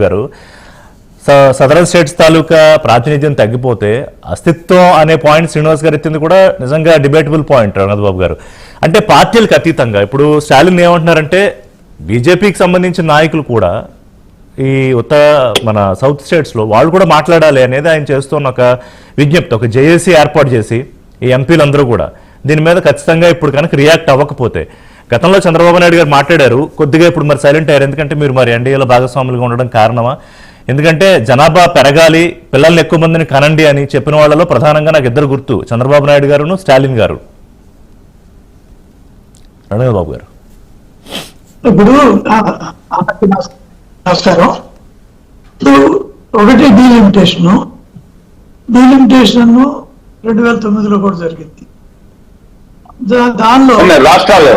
గారు southern states తాలూకా ప్రాతినిధ్యం తగ్గిపోతే అస్తిత్వం అనే పాయింట్ శ్రీనివాస్ గారు ఎత్తింది కూడా నిజంగా డిబేటబుల్ పాయింట్ రఘునాథ్ బాబు గారు. అంటే పార్టీలకు అతీతంగా ఇప్పుడు స్టాలిన్ ఏమంటున్నారంటే బీజేపీకి సంబంధించిన నాయకులు కూడా ఈ మన సౌత్ స్టేట్స్లో వాళ్ళు కూడా మాట్లాడాలి అనేది ఆయన చేస్తున్న ఒక విజ్ఞప్తి, ఒక జేఏసీ ఏర్పాటు చేసి ఈ ఎంపీలందరూ కూడా దీని మీద ఖచ్చితంగా ఇప్పుడు కనుక రియాక్ట్ అవ్వకపోతే, గతంలో చంద్రబాబు నాయుడు గారు మాట్లాడారు కొద్దిగా, ఇప్పుడు మరి సైలెంట్ అయ్యారు. ఎందుకంటే మీరు మరి ఎన్డీఏలో భాగస్వాములుగా ఉండడం కారణమా? ఎందుకంటే జనాభా పెరగాలి, పిల్లల్ని ఎక్కువ మందిని కనండి అని చెప్పిన వాళ్ళలో ప్రధానంగా నాకు ఇద్దరు గుర్తు, చంద్రబాబు నాయుడు గారును స్టాలిన్ గారు. రఘునాథ్ బాబు గారు ఇప్పుడు నమస్కారం. ఇప్పుడు ఒకటి డీలిమిటేషన్ 2009లో కూడా జరిగింది. దానిలో రాష్ట్రాలు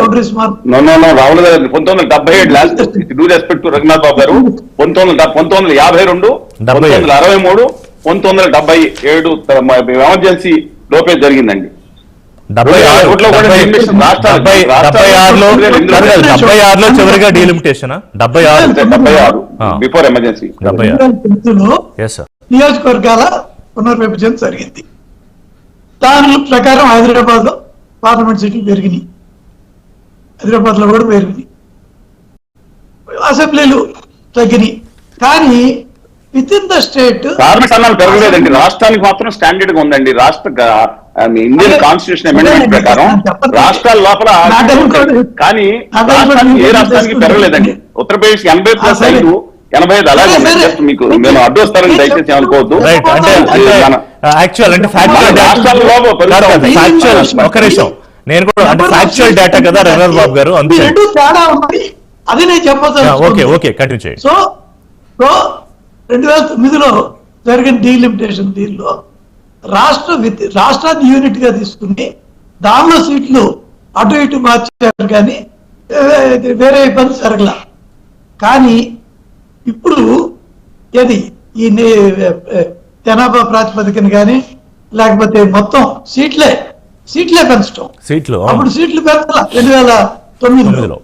1977 last do respect to Raghunath Babu garu 1952, 1963, 1977 emergency లోపే జరిగిందండి. 76లో చివరిగా డీలిమిటేషన్, 76 బిఫోర్ ఎమర్జెన్సీ నియోజకవర్గాల పునర్విభజన జరిగింది. దాని ప్రకారం హైదరాబాద్ లో పార్లమెంట్ సీట్లు పెరిగినాయి, హైదరాబాద్ లో కూడా పెరిగినాయి, అసెంబ్లీలు తగ్గినాయి. కానీ with in the state parliament స్థానాలు పెరగలేదండి. రాష్ట్రానికి మాత్రం స్టాండర్డ్ గా ఉందండి. రాష్ట్ర ఇండియన్ కాన్స్టిట్యూషన్ అమెండ్మెంట్ ప్రకారం రాష్ట్రాల లోపల, కానీ ఏ రాష్ట్రానికి పెరగలేదండి. ఉత్తరప్రదేశ్ 80+5, 85 అలాగే మీకు నేను అడ్డొస్తారని దయచేసి అనుకోవద్దు. నేను కూడా అంటే ఫ్యాక్చువల్ డేటా కదా రఘునాథ్ బాబు గారు, రెండు తేడా ఉన్నది, అది నేను చెప్పొచ్చు. ఓకే కంటిన్యూ చేయండి. సో 2009లో జరిగిన డీలిమిటేషన్ దీనిలో రాష్ట్రాన్ని యూనిట్ గా తీసుకుని దానిలో సీట్లు అటు ఇటు మార్చారు, కానీ వేరే ఇబ్బంది జరగల. కానీ ఇప్పుడు ఏది ఈ జనాభా ప్రాతిపదికన కానీ లేకపోతే మొత్తం సీట్లే పెంచడం, అప్పుడు సీట్లు పెంచాల 2009లో,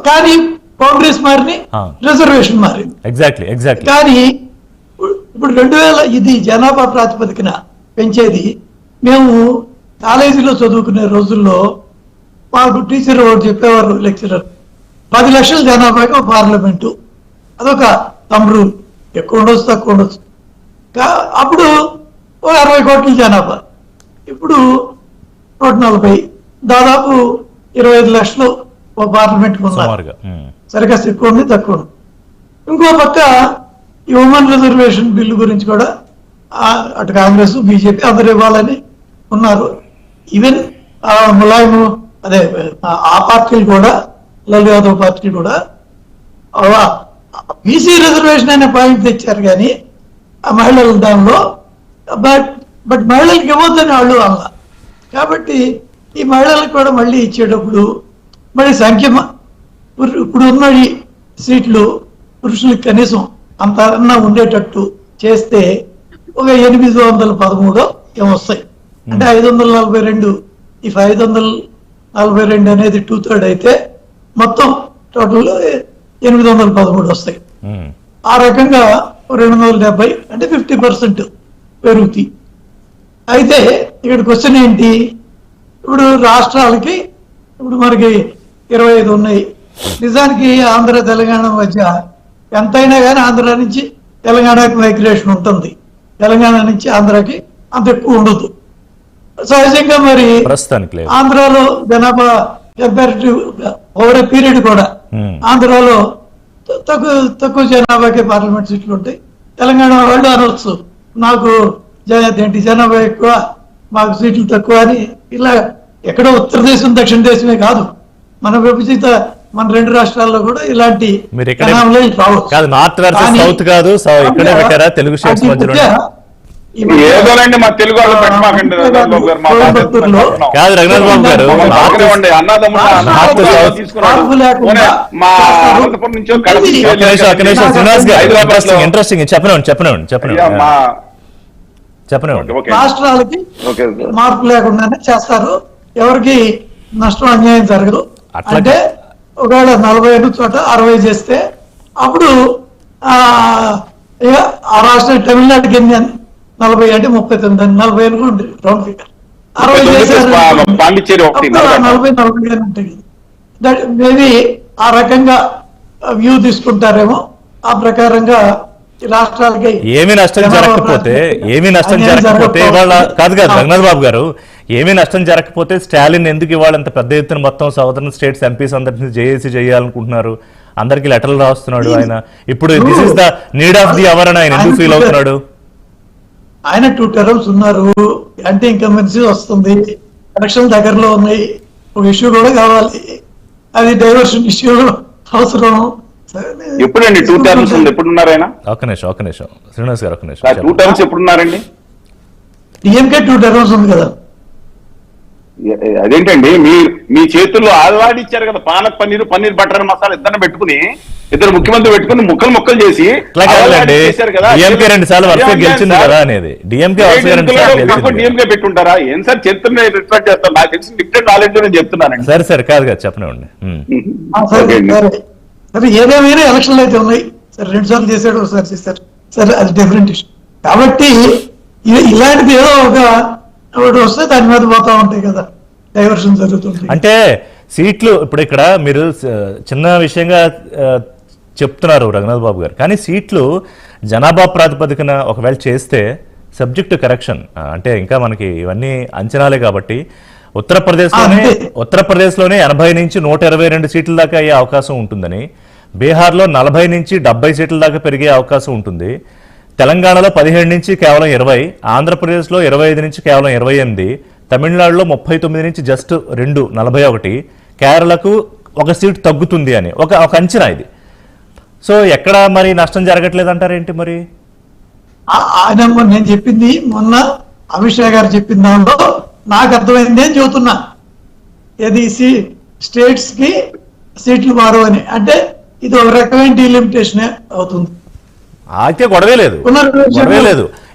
కానీ కాంగ్రెస్ మారిని, రిజర్వేషన్ మారింది. ఎగ్జాక్ట్లీ కానీ ఇప్పుడు 2000 ఇది జనాభా ప్రాతిపదికన పెంచేది. మేము కాలేజీలో చదువుకునే రోజుల్లో మాకు టీచర్ చెప్పేవారు, లెక్చరర్, 10 లక్షల జనాభాకి ఒక పార్లమెంటు, అదొక తమ్ముడు, ఎక్కువ ఉండొచ్చు తక్కువ ఉండొచ్చు. అప్పుడు 60 కోట్ల జనాభా, ఇప్పుడు 140, దాదాపు 25 లక్షలు ఒక పార్లమెంట్ ఉన్నారు. సరిగ్గా ఎక్కువ ఉంది తక్కువ ఉంది. ఇంకో పక్క ఈ ఉమెన్ రిజర్వేషన్ బిల్లు గురించి కూడా అటు కాంగ్రెస్ బీజేపీ అందరు ఇవ్వాలని ఉన్నారు. ఈవెన్ ములాయము అదే ఆ పార్టీలు కూడా, లాలూ యాదవ్ పార్టీ కూడా బీసీ రిజర్వేషన్ అనే పాయింట్ తెచ్చారు, కానీ ఆ మహిళల దానిలో బట్ మహిళలకు ఇవ్వద్దని వాళ్ళు అలా. కాబట్టి ఈ మహిళలకు కూడా మళ్ళీ ఇచ్చేటప్పుడు మళ్ళీ సంఖ్య ఇప్పుడు ఉన్న సీట్లు పురుషులకు కనీసం అంతన్నా ఉండేటట్టు చేస్తే ఒక 813 ఏమొస్తాయి. అంటే 542, ఇఫ్ 542 అనేది 2/3 అయితే మొత్తం టోటల్ 813 వస్తాయి. ఆ రకంగా 270 అంటే 50% పెరుగుతాయి. అయితే ఇక్కడ క్వశ్చన్ ఏంటి, ఇప్పుడు రాష్ట్రాలకి ఇప్పుడు మనకి 25 ఉన్నాయి. నిజానికి ఆంధ్ర తెలంగాణ మధ్య ఎంతైనా కానీ ఆంధ్ర నుంచి తెలంగాణకి మైగ్రేషన్ ఉంటుంది, తెలంగాణ నుంచి ఆంధ్రాకి అంత ఎక్కువ ఉండదు. సహజంగా మరి ఆంధ్రాలో జనాభా కంపారిటివ్ ఓవర్ ఏ పీరియడ్ కూడా ఆంధ్రాలో తక్కువ జనాభాకే పార్లమెంట్ సీట్లు ఉంటాయి. తెలంగాణ వాళ్ళు అనవచ్చు నాకు జనాభా ఎక్కువ, మాకు సీట్లు తక్కువ అని. ఇలా ఎక్కడో ఉత్తర దేశం దక్షిణ దేశమే కాదు, మన విభజిత మన 2 రాష్ట్రాల్లో కూడా ఇలాంటి ఏదోనండి మా తెలుగు వాళ్ళు పెట్టమాకండి. రాష్ట్రాలకి మార్పు లేకుండానే చేస్తారు, ఎవరికి నష్టం అన్యాయం జరగదు. అంటే ఒకవేళ 40 చోట 60 చేస్తే అప్పుడు ఇక ఆ రాష్ట్రం తమిళనాడుకి ఎన్ని 40 అంటే 39 40 అనుకోండి రౌండ్ ఫిగర్ 60 చేశారు పాండిచ్చేరి ఒకటి 40 అని ఉంటుంది. దట్ మేబీ ఆ రకంగా వ్యూ తీసుకుంటారేమో. ఆ ప్రకారంగా ఈ రాష్ట్రాలకి ఏమీ నష్టం జరగకపోతే ఇవాళ కాదు రంగనాథ్ బాబు గారు, ఏమీ నష్టం జరగకపోతే స్టాలిన్ ఎందుకు ఇవాళ అంత పెద్ద ఎత్తున మొత్తం సౌదర్న్ స్టేట్స్ ఎంపీస్ అందరినీ జేఏసీ చేయాలనుకుంటున్నారు? అందరికి లెటర్లు రాస్తున్నాడు ఆయన. ఇప్పుడు this is the need of the hour అని ఆయన ఎందుకు ఫీల్ అవుతున్నాడు? ఆయన 2 టర్మ్స్ ఉన్నారు, యాంటీ ఇన్కంబెన్సీ వస్తుంది, ఎలక్షన్ దగ్గరలో ఉన్నాయి, ఒక ఇష్యూ కూడా కావాలి, అది డైవర్షన్ ఇష్యూ అవసరం. ఎప్పుడండి 2 టర్మ్స్ ఉంది? ఎప్పుడున్నారు ఆయన? ఒక నిమిషం శ్రీనివాస్ గారు, ఒక నిమిషం. 2 టర్మ్స్ ఎప్పుడున్నారండి? డిఎంకే 2 టర్మ్స్ ఉంది కదా. అదేంటండి మీ చేతుల్లో ఆల్వాడిచ్చారు కదా, పాలక్ పన్నీర్ బటర్ మసాలా ఇద్దరు పెట్టుకుని, ఇద్దరు ముఖ్యమంత్రి పెట్టుకుని ముక్కలు చేసి డిఎంకే 2 సార్లు వరుసగా గెలిచింది కదా అనేది. డిఎంకే పెట్టుంటారా? ఏం సార్ చరిత్రను రిఫర్ చేస్తాను, నాకు తెలిసి లిమిటెడ్ నాలెడ్జ్ నేను చెప్తున్నాను. సరే కాదు కదా, చెప్పనివ్వండి. సరే ఏదేమైనా ఎలక్షన్లు అయితే ఉన్నాయి. సరే 2 సార్లు చేశాడు, ఒకసారి చేశారు, సరే అది డిఫరెంట్ ఇష్యూ. కాబట్టి ఇలాంటిది ఏదో ఒకటి వస్తే దాని మీద పోతా ఉంటాయి కదా, డైవర్షన్ జరుగుతుంది. అంటే సీట్లు ఇప్పుడు ఇక్కడ మీరు చిన్న విషయంగా చెప్తున్నారు రంగనాథ్ బాబు గారు, కానీ సీట్లు జనాభా ప్రాతిపదికన ఒకవేళ చేస్తే సబ్జెక్ట్ కరెక్షన్ అంటే ఇంకా మనకి ఇవన్నీ అంచనాలే కాబట్టి ఉత్తరప్రదేశ్లోనే 80 నుంచి 122 సీట్ల దాకా అయ్యే అవకాశం ఉంటుందని, బీహార్లో 40 నుంచి 70 సీట్ల దాకా పెరిగే అవకాశం ఉంటుంది, తెలంగాణలో 17 నుంచి కేవలం 20, ఆంధ్రప్రదేశ్లో 25 నుంచి కేవలం 28, తమిళనాడులో 39 నుంచి జస్ట్ 2 41, కేరళకు 1 సీట్ తగ్గుతుంది అని ఒక అంచనా ఇది. సో ఎక్కడ మరి నష్టం జరగట్లేదు అంటారేంటి మరి? ఆయన నేను చెప్పింది మొన్న అమిత్ షా గారు చెప్పిన దానిలో నాకు అర్థమైంది అని చెబుతున్నా. ఏది స్టేట్స్ కి సీట్లు మారు అని అంటే ఇది ఒక రకమైన డీలిమిటేషన్ అవుతుంది. అయితే గొడవే లేదు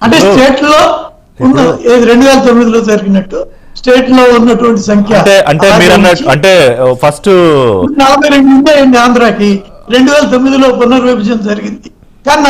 అంటే స్టేట్ లో ఉన్న 2009లో జరిగినట్టు స్టేట్ లో ఉన్నటువంటి సంఖ్య అంటే మీరు అన్నట్టు అంటే ఫస్ట్ 42 ఉండే ఆంధ్రాకి 2009లో పునర్విభజన జరిగింది కానీ